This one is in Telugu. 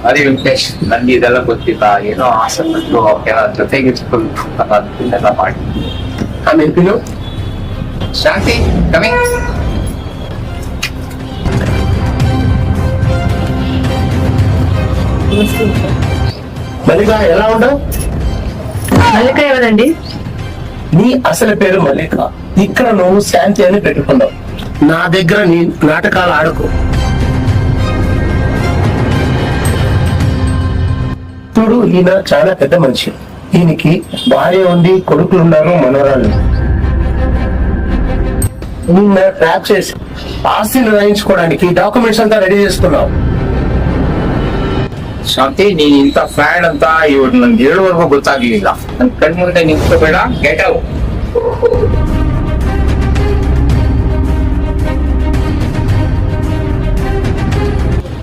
ಅದೇ ವೆಂಕಟೇಶ್, ನನ್ಗೆ ಇದೆಲ್ಲ ಗೊತ್ತಿಲ್ಲ, ಏನೋ ಆಸೆ ಪಟ್ಟು ಏನೋ ಜೊತೆಗಿಟ್ಕೊಂಡು ಅದನ್ನೆಲ್ಲ ಮಾಡಿ. ಆಮೇಲೆ ಪಿಲು ಶಾಂತಿ ಕಮಿಂಗ್. మల్లిక ఎలా ఉండవు? మల్లిక ఎవరండి? నీ అసలు పేరు మల్లిక. ఇక్కడ నువ్వు శాంతి అని పెట్టుకున్నావు. నా దగ్గర నీ నాటకాలు ఆడుకో. చూడు, ఈయన చాలా పెద్ద మనిషి. ఈయనకి భార్య ఉంది, కొడుకులు ఉన్నారు, మనవరాళ్ళు. నిన్న ట్రాప్ చేసి ఆస్తిని రాయించుకోవడానికి డాక్యుమెంట్స్ అంతా రెడీ చేసుకున్నావు. ಶಾಂತಿ, ನೀನ್ ಇಂಥ ಫ್ಯಾಡ್ ಅಂತ ಇವ್ರು ನನ್ಗೆ ಹೇಳುವವರೆಗೂ ಗೊತ್ತಾಗ್ಲಿಲ್ಲ. ನನ್ ಕಣ್ಮುಂದೆ ನಿಂತ್ಕೋಬೇಡ, ಗೆಟ್ ಔಟ್.